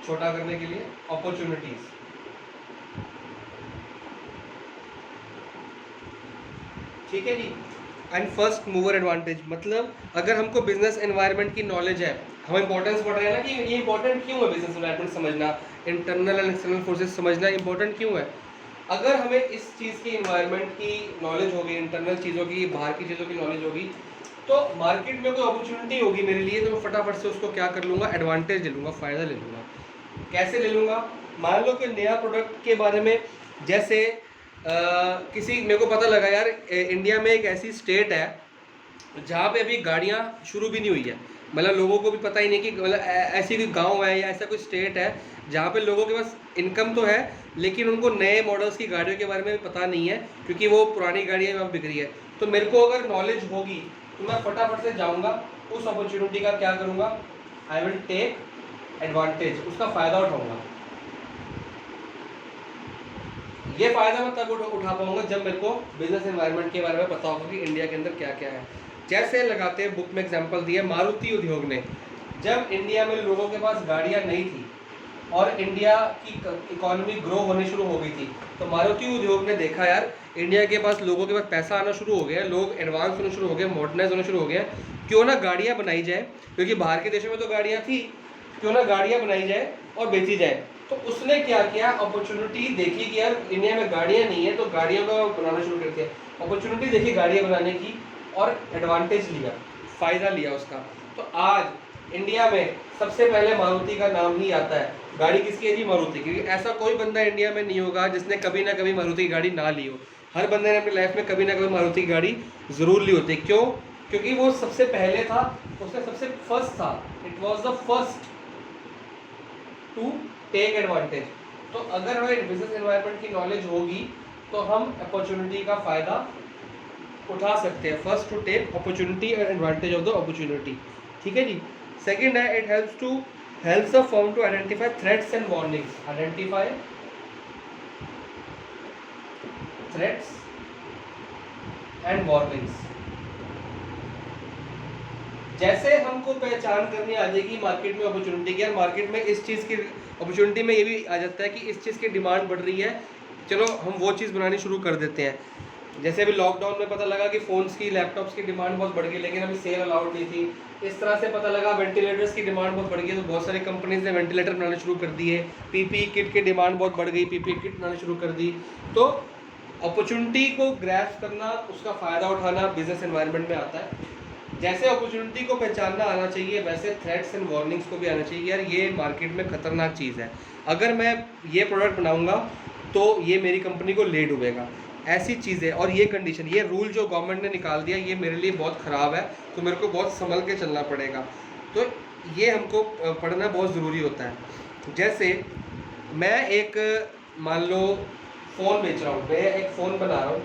छोटा करने के लिए, अपॉर्चुनिटीज, ठीक है जी। एंड फर्स्ट मूवर एडवांटेज मतलब अगर हमको बिजनेस एनवायरनमेंट की नॉलेज है, हम इंपॉर्टेंस पढ़ रहे हैं ना कि ये इंपॉर्टेंट क्यों है बिजनेस एनवायरनमेंट समझना, इंटरनल एंड एक्सटर्नल फोर्सेस समझना इंपॉर्टेंट क्यों है। अगर हमें इस चीज़ की इन्वायरमेंट की नॉलेज होगी, इंटरनल चीज़ों की, बाहर की चीज़ों की नॉलेज होगी, तो मार्केट में कोई अपॉर्चुनिटी होगी मेरे लिए, तो मैं फटाफट से उसको क्या कर लूँगा, एडवांटेज ले लूँगा, फ़ायदा ले लूँगा। कैसे ले लूँगा, मान लो कि नया प्रोडक्ट के बारे में, जैसे किसी मेरे को पता लगा यार इंडिया में एक ऐसी स्टेट है जहाँ पे अभी गाड़ियाँ शुरू भी नहीं हुई है, मतलब लोगों को भी पता ही नहीं कि मतलब ऐसी कोई गांव है या ऐसा कोई स्टेट है जहाँ पे लोगों के पास इनकम तो है लेकिन उनको नए मॉडल्स की गाड़ियों के बारे में पता नहीं है, क्योंकि वो पुरानी गाड़ियाँ वहाँ बिक रही है। तो मेरे को अगर नॉलेज होगी तो मैं फटाफट से जाऊँगा, उस अपॉर्चुनिटी का क्या करूँगा, आई विल टेक एडवांटेज, उसका फ़ायदा उठाऊँगा। ये फ़ायदा मैं तब उठा पाऊंगा जब मेरे को बिजनेस एनवायरनमेंट के बारे में पता होगा कि इंडिया के अंदर क्या क्या है। जैसे लगाते हैं, बुक में एग्जांपल दिया, मारुति उद्योग ने, जब इंडिया में लोगों के पास गाड़ियां नहीं थी और इंडिया की इकोनॉमी ग्रो होने शुरू हो गई थी, तो मारुति उद्योग ने देखा यार इंडिया के पास लोगों के पास पैसा आना शुरू हो गया, लोग एडवांस होने शुरू हो गए, मॉडर्नाइज होने शुरू हो गया, क्यों ना गाड़ियाँ बनाई जाए, क्योंकि बाहर के देशों में तो गाड़ियाँ थी, क्यों ना गाड़ियाँ बनाई जाए और बेची जाए। तो उसने क्या किया, अपॉर्चुनिटी देखी कि यार इंडिया में गाड़ियाँ नहीं है तो गाड़ियों का बनाना शुरू कर दिया, अपॉर्चुनिटी देखी गाड़ियाँ बनाने की और एडवांटेज लिया, फ़ायदा लिया उसका। तो आज इंडिया में सबसे पहले मारुति का नाम ही आता है। गाड़ी किसकी है जी, मारुति, क्योंकि ऐसा कोई बंदा इंडिया में नहीं होगा जिसने कभी ना कभी मारुति की गाड़ी ना ली हो। हर बंदे ने अपनी लाइफ में कभी ना कभी मारुति की गाड़ी ज़रूर ली होती है। क्यों, क्योंकि वो सबसे पहले था, उसने सबसे फर्स्ट था, it was the first to take advantage. तो अगर हमें बिजनेस एनवायरनमेंट की नॉलेज होगी तो हम अपॉर्चुनिटी का फ़ायदा उठा सकते हैं। First to take opportunity and advantage of the opportunity, ठीक है जी। सेकंड है, it helps the firm to identify threats and warnings, identify threats and warnings. जैसे हमको पहचान करनी आ जाएगी मार्केट में अपॉर्चुनिटी की, यार मार्केट में इस चीज़ की अपॉर्चुनिटी में ये भी आ जाता है कि इस चीज़ की डिमांड बढ़ रही है, चलो हम वो चीज़ बनानी शुरू कर देते हैं। जैसे अभी लॉकडाउन में पता लगा कि फ़ोन्स की, लैपटॉप्स की डिमांड बहुत बढ़ गई, लेकिन अभी सेल अलाउड नहीं थी। इस तरह से पता लगा वेंटिलेटर्स की डिमांड बहुत बढ़ गई, तो बहुत सारी कंपनीज ने वेंटिलेटर बनाने शुरू कर दिए। पीपीई किट की डिमांड बहुत बढ़ गई, पीपीई किट बनानी शुरू कर दी। तो अपॉर्चुनिटी को ग्रैस्प करना, उसका फ़ायदा उठाना बिजनेस एनवायरनमेंट में आता है। जैसे अपॉर्चुनिटी को पहचानना आना चाहिए, वैसे थ्रेट्स एंड वार्निंग्स को भी आना चाहिए। यार ये मार्केट में खतरनाक चीज़ है, अगर मैं ये प्रोडक्ट बनाऊंगा तो ये मेरी कंपनी को ले डूबेगा, ऐसी चीज़ें और ये कंडीशन, ये रूल जो गवर्नमेंट ने निकाल दिया ये मेरे लिए बहुत ख़राब है, तो मेरे को बहुत संभल के चलना पड़ेगा। तो ये हमको पढ़ना बहुत ज़रूरी होता है। जैसे मैं एक, मान लो फ़ोन बेच रहा हूँ, मैं एक फ़ोन बना रहा हूँ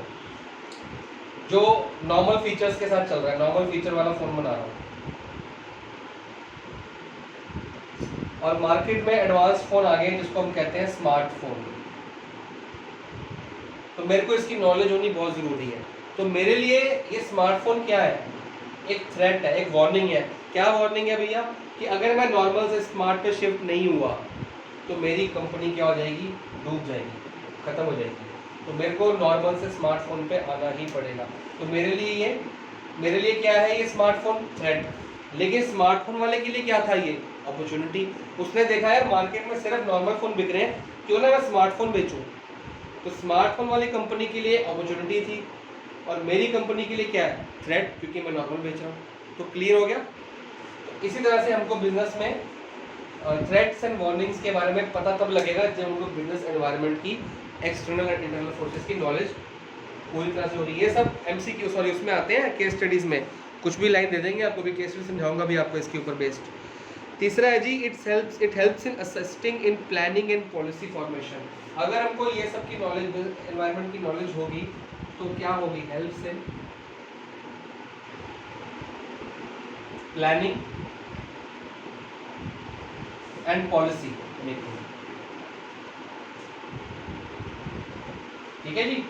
जो नॉर्मल फीचर्स के साथ चल रहा है, नॉर्मल फीचर वाला फ़ोन बना रहा हूँ, और मार्केट में एडवांस फ़ोन आ गए जिसको हम कहते हैं स्मार्टफोन। तो मेरे को इसकी नॉलेज होनी बहुत ज़रूरी है। तो मेरे लिए ये स्मार्टफोन क्या है, एक थ्रेट है, एक वार्निंग है। क्या वार्निंग है भैया, कि अगर मैं नॉर्मल से स्मार्ट पे शिफ्ट नहीं हुआ तो मेरी कंपनी क्या हो जाएगी, डूब जाएगी, ख़त्म हो जाएगी। तो मेरे को नॉर्मल से स्मार्टफोन पे आना ही पड़ेगा। तो मेरे लिए क्या है, ये स्मार्टफोन थ्रेट। लेकिन स्मार्टफोन वाले के लिए क्या था, ये अपॉर्चुनिटी। उसने देखा यार मार्केट में सिर्फ नॉर्मल फ़ोन बिक रहे हैं, क्यों ना मैं स्मार्टफोन बेचूं। तो स्मार्टफोन वाली कंपनी के लिए अपॉर्चुनिटी थी और मेरी कंपनी के लिए क्या है, थ्रेट, क्योंकि मैं नॉर्मल बेच रहा हूँ। तो क्लियर हो गया। तो इसी तरह से हमको बिजनेस में थ्रेट्स एंड वार्निंग्स के बारे में पता तब लगेगा जब हमको बिजनेस एनवायरनमेंट की एक्सटर्नल एंड इंटरनल फोर्सेस की नॉलेज पूरी तरह से हो रही है। ये सब MCQ उसमें आते हैं, केस स्टडीज़ में कुछ भी लाइन दे देंगे आपको, भी केस स्टडी समझाऊंगा भी आपको इसके ऊपर बेस्ड। तीसरा है जी it helps in assisting in planning and policy formation. अगर हमको ये सब की नॉलेज, एनवायरनमेंट की नॉलेज होगी तो क्या होगी, helps in planning and policy making. ठीक है जी,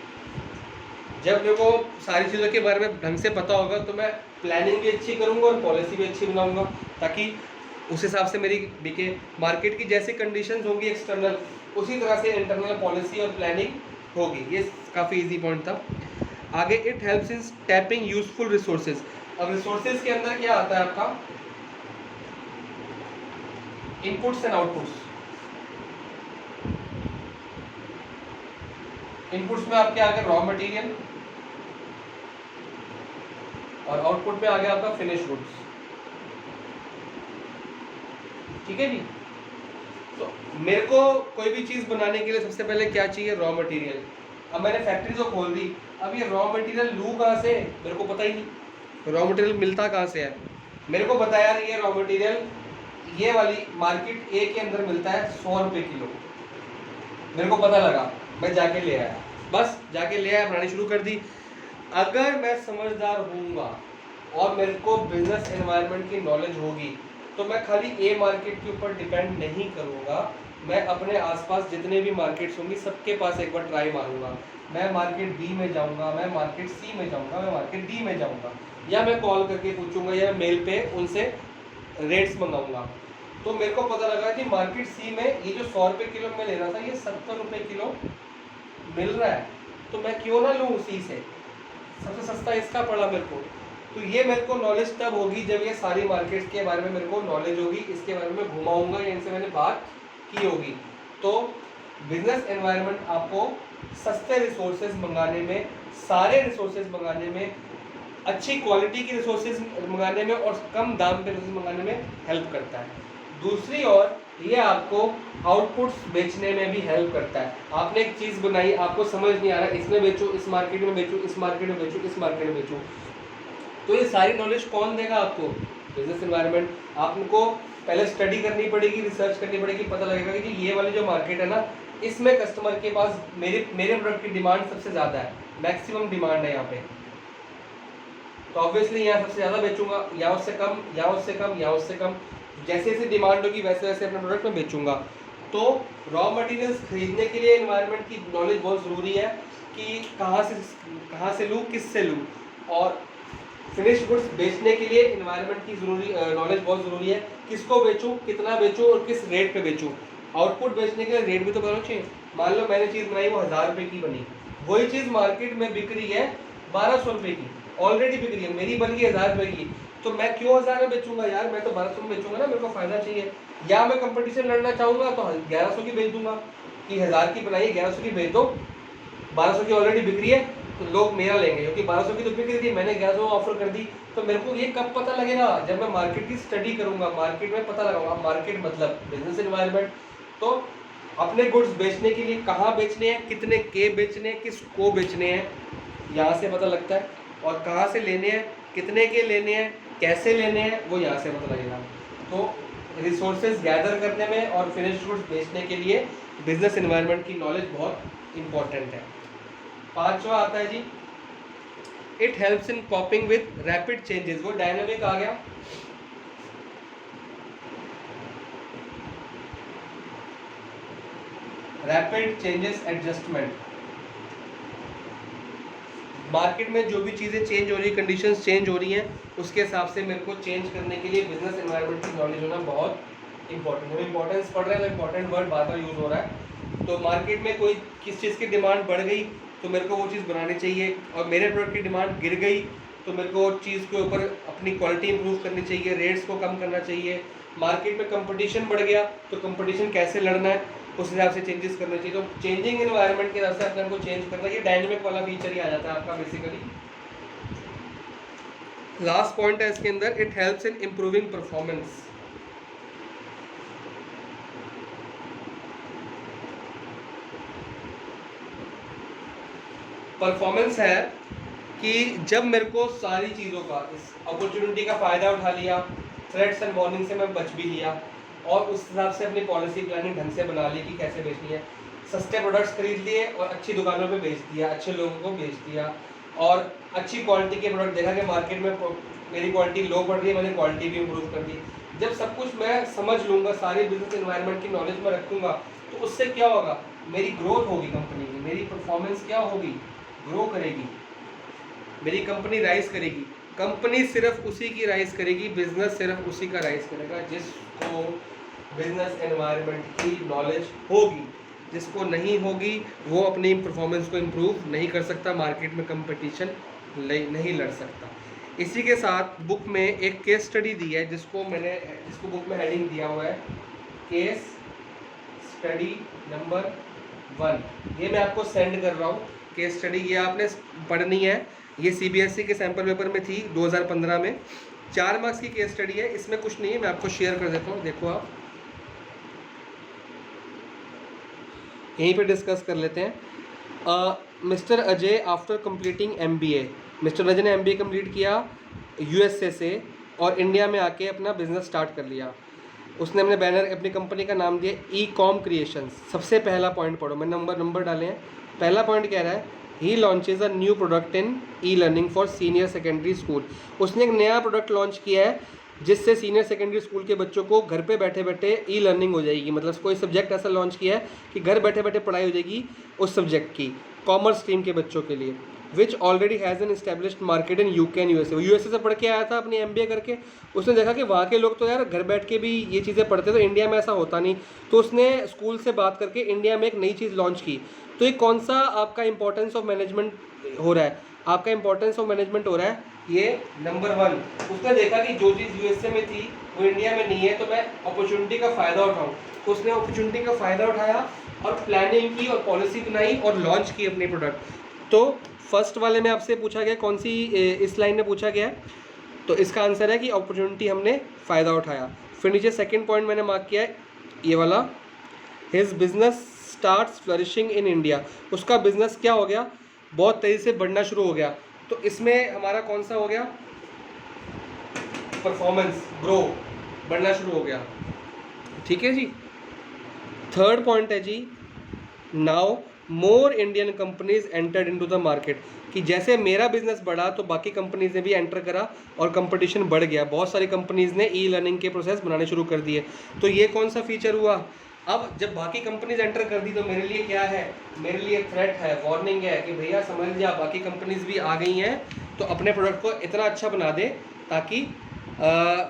जब मेरे को सारी चीज़ों के बारे में ढंग से पता होगा तो मैं प्लानिंग भी अच्छी करूँगा और पॉलिसी भी अच्छी बनाऊँगा, ताकि उस हिसाब से मेरी बिके मार्केट की जैसी कंडीशंस होंगी एक्सटर्नल, उसी तरह से इंटरनल पॉलिसी और प्लानिंग होगी। ये काफ़ी इजी पॉइंट था। आगे it helps in tapping useful resources. अब रिसोर्सेज के अंदर क्या आता है आपका, इनपुट्स एंड आउटपुट्स। इनपुट्स में आपके आ गए रॉ मटेरियल और आउटपुट में आ गया आपका फिनिश गुड्स। ठीक है जी, तो मेरे को कोई भी चीज़ बनाने के लिए सबसे पहले क्या चाहिए, रॉ मटेरियल। अब मैंने फैक्ट्री तो खोल दी, अब ये रॉ मटेरियल लूँ कहाँ से, मेरे को पता ही नहीं। रॉ मटेरियल मिलता कहाँ से है, मेरे को बताया नहीं है। रॉ मटेरियल ये वाली मार्केट ए के अंदर मिलता है 100 रुपये किलो। मेरे को पता लगा, मैं जाके ले आया, बस जाके ले आया, बनानी शुरू कर दी। अगर मैं समझदार होऊंगा और मेरे को बिजनेस एनवायरनमेंट की नॉलेज होगी तो मैं खाली ए मार्केट के ऊपर डिपेंड नहीं करूँगा, मैं अपने आसपास जितने भी मार्केट्स होंगी सबके पास एक बार ट्राई मारूंगा। मैं मार्केट बी में जाऊँगा, मैं मार्केट सी में जाऊँगा, मैं मार्केट डी में जाऊँगा, या मैं कॉल करके पूछूंगा या मेल पे उनसे रेट्स मंगाऊंगा। तो मेरे को पता लगा कि मार्केट सी में ये जो 100 रुपये किलो में ले रहा था ये 70 रुपये किलो मिल रहा है, तो मैं क्यों ना लूँ उसी से, सबसे सस्ता इसका पड़ा मेरे को। तो ये मेरे को नॉलेज तब होगी जब ये सारी मार्केट्स के बारे में मेरे को नॉलेज होगी, इसके बारे में घुमाऊंगा या इनसे मैंने बात की होगी। तो बिजनेस एनवायरनमेंट आपको सस्ते रिसोर्सेज मंगाने में, सारे रिसोर्सेज मंगाने में, अच्छी क्वालिटी की रिसोर्सेज मंगाने में और कम दाम पे रिसोर्सेज मंगाने में हेल्प करता है। दूसरी ओर ये आपको आउटपुट्स बेचने में भी हेल्प करता है। आपने एक चीज़ बनाई, आपको समझ नहीं आ रहा, इसमें बेचो, इस मार्केट में बेचो, इस मार्केट में बेचो, इस मार्केट में बेचो, तो ये सारी नॉलेज कौन देगा आपको, बिजनेस एनवायरनमेंट। आपको पहले स्टडी करनी पड़ेगी, रिसर्च करनी पड़ेगी, पता लगेगा कि ये वाली जो मार्केट है ना, इसमें कस्टमर के पास मेरे प्रोडक्ट की डिमांड सबसे ज़्यादा है, मैक्सिमम डिमांड है यहाँ पे, तो ऑब्वियसली यहाँ सबसे ज़्यादा बेचूंगा, या उससे कम, या उससे कम, या उससे कम, जैसे जैसे डिमांड होगी वैसे वैसे अपने प्रोडक्ट में बेचूंगा। तो रॉ मटेरियल्स खरीदने के लिए एनवायरनमेंट की नॉलेज बहुत ज़रूरी है कि कहाँ से लूँ, किस से लूँ, और फिनिश गुड्स बेचने के लिए एनवायरनमेंट की नॉलेज बहुत ज़रूरी है, किसको बेचूँ, कितना बेचूँ और किस रेट पे बेचूँ। आउटपुट बेचने के लिए रेट भी तो पता चाहिए। मान लो मैंने चीज़ बनाई वो 1000 रुपये की बनी, वही चीज़ मार्केट में बिक रही है 1200 रुपये की, ऑलरेडी बिक रही है, मेरी बन गई 1000 रुपये की, तो मैं क्यों 1000 में बेचूंगा यार, मैं तो 1200 में बेचूंगा ना, मेरे को फायदा चाहिए। या मैं कंपटीशन लड़ना चाहूँगा तो 1100 की बेच दूंगा, कि 1000 की बनाई 1100 की बेच दो, 1200 की ऑलरेडी बिक रही है तो लोग मेरा लेंगे, क्योंकि 1200 की तो बिक रही थी, मैंने 1100 ऑफर कर दी। तो मेरे को ये कब पता लगेगा, जब मैं मार्केट की स्टडी करूंगा, मार्केट में पता लगाऊंगा। मार्केट मतलब बिजनेस एनवायरनमेंट। तो अपने गुड्स बेचने के लिए कहाँ बेचने हैं, कितने के बेचने हैं, किसको बेचने हैं, यहाँ से पता लगता है। और कहाँ से लेने हैं, कितने के लेने हैं, कैसे लेने हैं, वो यहाँ से पता लगेगा। तो रिसोर्सेज गैदर करने में और फिनिश गुड्स बेचने के लिए बिजनेस एनवायरनमेंट की नॉलेज बहुत इंपॉर्टेंट है। पांचवा आता है जी, it helps in coping with rapid changes. वो डायनामिक आ गया, रैपिड चेंजेस एडजस्टमेंट। मार्केट में जो भी चीज़ें चेंज हो रही है, कंडीशंस चेंज हो रही हैं, उसके हिसाब से मेरे को चेंज करने के लिए बिजनेस एनवायरनमेंट की नॉलेज होना बहुत इंपॉर्टेंट है। इंपॉर्टेंस पढ़ रहे हैं तो इंपॉर्टेंट वर्ड बार बार यूज़ हो रहा है। तो मार्केट में कोई किस चीज़ की डिमांड बढ़ गई तो मेरे को वो चीज़ बनानी चाहिए, और मेरे प्रोडक्ट की डिमांड गिर गई तो मेरे को चीज़ के ऊपर अपनी क्वालिटी इंप्रूव करनी चाहिए, रेट्स को कम करना चाहिए। मार्केट में कंपटीशन बढ़ गया तो कंपटीशन कैसे लड़ना है, उस हिसाब से चेंजेस करने चाहिए। तो चेंजिंग एनवायरनमेंट के हिसाब से अपने को चेंज करना, ये डायनेमिक वाला फीचर ही आ जाता है आपका बेसिकली। लास्ट पॉइंट है इसके अंदर, it helps in improving performance. Performance है कि जब मेरे को सारी चीज़ों का, इस अपॉर्चुनिटी का फ़ायदा उठा लिया, थ्रेट्स एंड वार्निंग से मैं बच भी लिया और उस हिसाब से अपनी पॉलिसी प्लानिंग ढंग से बना ली कि कैसे बेचनी है। सस्ते प्रोडक्ट्स खरीद लिए और अच्छी दुकानों पे बेच दिया, अच्छे लोगों को बेच दिया और अच्छी क्वालिटी के प्रोडक्ट देखा कि मार्केट में मेरी क्वालिटी लो पड़ रही है, मैंने क्वालिटी भी इम्प्रूव कर दी। जब सब कुछ मैं समझ लूँगा, सारी बिजनेस एनवायरनमेंट की नॉलेज में रखूँगा, तो उससे क्या होगा, मेरी ग्रोथ होगी कंपनी की, मेरी परफॉर्मेंस क्या होगी, ग्रो करेगी, मेरी कंपनी राइज करेगी। कंपनी सिर्फ उसी की राइज करेगी, बिजनेस सिर्फ उसी का राइज करेगा जिसको बिजनेस एनवायरनमेंट की नॉलेज होगी। जिसको नहीं होगी वो अपनी परफॉर्मेंस को इम्प्रूव नहीं कर सकता, मार्केट में कंपटीशन नहीं लड़ सकता। इसी के साथ बुक में एक केस स्टडी दी है जिसको बुक में हेडिंग दिया हुआ है केस स्टडी नंबर 1। ये मैं आपको सेंड कर रहा हूँ केस स्टडी, ये आपने पढ़नी है। ये सीबीएसई के सैम्पल पेपर में थी 2015 में, 4 मार्क्स की केस स्टडी है, इसमें कुछ नहीं है, मैं आपको शेयर कर देता हूँ, देखो आप यहीं पे डिस्कस कर लेते हैं। Mister Ajay after completing MBA, mister Ajay ने MBA कंप्लीट किया USA से और इंडिया में आके अपना बिजनेस स्टार्ट कर लिया। उसने अपने बैनर, अपनी कंपनी का नाम दिया E-Com क्रिएशंस। सबसे पहला पॉइंट पढ़ो, मैंने नंबर डाले हैं। पहला पॉइंट कह रहा है he launches a new product in e learning for senior secondary school. उसने एक नया प्रोडक्ट लॉन्च किया है जिससे सीनियर सेकेंडरी स्कूल के बच्चों को घर पे बैठे बैठे E-लर्निंग हो जाएगी। मतलब कोई सब्जेक्ट ऐसा लॉन्च किया है कि घर बैठे बैठे पढ़ाई हो जाएगी उस सब्जेक्ट की, कॉमर्स स्ट्रीम के बच्चों के लिए, विच already has an established market in UK and USA। USA से पढ़ के आया था अपनी MBA करके, उसने देखा कि वहाँ के लोग तो यार घर बैठ के भी ये चीज़ें पढ़ते, तो इंडिया में ऐसा होता नहीं, तो उसने स्कूल से बात करके इंडिया में एक नई चीज़ लॉन्च की। तो ये कौन सा आपका इंपॉर्टेंस ऑफ मैनेजमेंट हो रहा है, आपका इंपॉर्टेंस ऑफ मैनेजमेंट हो रहा है ये नंबर 1। उसने देखा कि जो चीज़ USA में थी वो इंडिया में नहीं है, तो मैं अपॉर्चुनिटी का फ़ायदा उठाऊँ। तो उसने अपॉर्चुनिटी का फ़ायदा उठाया और प्लानिंग की और पॉलिसी बनाई और लॉन्च की अपनी प्रोडक्ट। तो फर्स्ट वाले में आपसे पूछा गया, कौन सी इस लाइन में पूछा गया है, तो इसका आंसर है कि अपॉर्चुनिटी हमने फ़ायदा उठाया। फिर नीचे सेकंड पॉइंट मैंने मार्क किया है ये वाला, his business starts flourishing in India. उसका बिजनेस क्या हो गया, बहुत तेज़ी से बढ़ना शुरू हो गया। तो इसमें हमारा कौन सा हो गया, परफॉर्मेंस, ग्रो, बढ़ना शुरू हो गया। ठीक है जी। थर्ड पॉइंट है जी, now more Indian companies entered into the market, कि जैसे मेरा बिजनेस बढ़ा तो बाकी कंपनीज ने भी एंटर करा और कंपटीशन बढ़ गया। बहुत सारी कंपनीज ने E-लर्निंग के प्रोसेस बनाने शुरू कर दिए। तो ये कौन सा फीचर हुआ, अब जब बाकी कंपनीज एंटर कर दी तो मेरे लिए क्या है, मेरे लिए थ्रेट है, वार्निंग है कि भैया समझ जा, बाकी कंपनीज भी आ गई हैं, तो अपने प्रोडक्ट को इतना अच्छा बना दे ताकि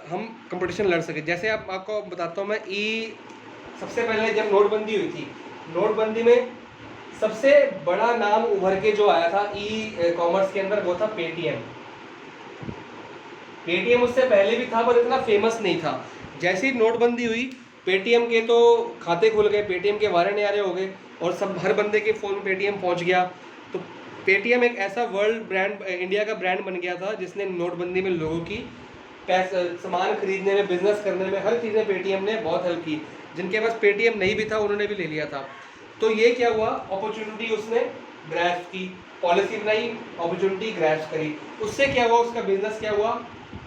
हम कंपटीशन लड़ सके। जैसे आपको बताता हूँ मैं, सबसे पहले जब नोटबंदी हुई थी, नोटबंदी में सबसे बड़ा नाम उभर के जो आया था E-कॉमर्स के अंदर वो था पेटीएम। पेटीएम उससे पहले भी था पर इतना फेमस नहीं था। जैसी नोटबंदी हुई पेटीएम के तो खाते खुल गए, पेटीएम के वारे न्यारे हो गए और सब हर बंदे के फ़ोन पेटीएम पहुंच गया। तो पेटीएम एक ऐसा वर्ल्ड ब्रांड, इंडिया का ब्रांड बन गया था जिसने नोटबंदी में लोगों की पैसा, सामान खरीदने में, बिजनेस करने में, हर चीज़ में पेटीएम ने बहुत हेल्प की। जिनके पास पेटीएम नहीं भी था उन्होंने भी ले लिया था। तो ये क्या हुआ, अपॉर्चुनिटी उसने ग्रैस्प की, पॉलिसी बनाई, अपॉर्चुनिटी ग्रैस्प करी। उससे क्या हुआ, उसका बिजनेस क्या हुआ,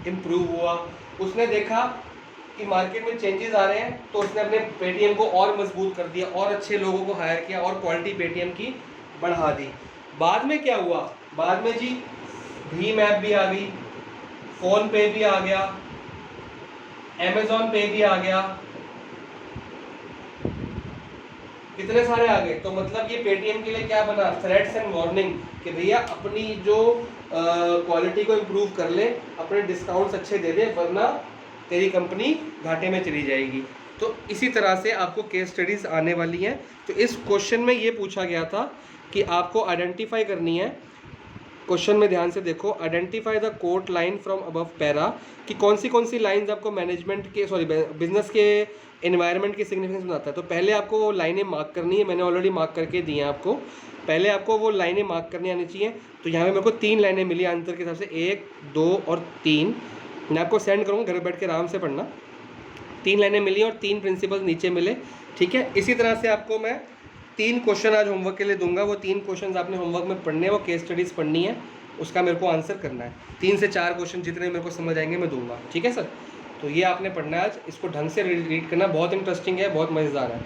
इम्प्रूव हुआ। उसने देखा कि मार्केट में चेंजेस आ रहे हैं तो उसने अपने पेटीएम को और मजबूत कर दिया और अच्छे लोगों को हायर किया और क्वालिटी पेटीएम की बढ़ा दी। बाद में क्या हुआ, बाद में जी भीम ऐप भी आ गई, फ़ोन पे भी आ गया, अमेज़ॉन पे भी आ गया, कितने सारे आ गए। तो मतलब ये पेटीएम के लिए क्या बना, थ्रेट्स एंड वार्निंग कि भैया अपनी जो क्वालिटी को इम्प्रूव कर ले, अपने डिस्काउंट्स अच्छे दे दे, वरना तेरी कंपनी घाटे में चली जाएगी। तो इसी तरह से आपको केस स्टडीज़ आने वाली हैं। तो इस क्वेश्चन में ये पूछा गया था कि आपको आइडेंटिफाई करनी है, क्वेश्चन में ध्यान से देखो, identify the quote line from above para, कि कौन सी लाइंस आपको मैनेजमेंट के बिजनेस के एनवायरनमेंट की सिग्निफिकेंस बनाता है। तो पहले आपको वो लाइनें मार्क करनी है, मैंने ऑलरेडी मार्क करके दी हैं आपको, पहले आपको वो लाइनें मार्क करनी आनी चाहिए। तो यहाँ पे मेरे को 3 लाइनें मिली आंसर के हिसाब से, 1, 2 और 3। मैं आपको सेंड करूँगा, घर बैठ के आराम से पढ़ना। 3 लाइनें मिली और 3 प्रिंसिपल्स नीचे मिले, ठीक है। इसी तरह से आपको मैं 3 क्वेश्चन आज होमवर्क के लिए दूंगा। वो 3 क्वेश्चन आपने होमवर्क में पढ़ने हैं, वो केस स्टडीज़ पढ़नी है, उसका मेरे को आंसर करना है। 3 से 4 क्वेश्चन जितने मेरे को समझ आएंगे मैं दूंगा, ठीक है सर। तो ये आपने पढ़ना है आज, इसको ढंग से रीड करना, बहुत इंटरेस्टिंग है, बहुत मज़ेदार है।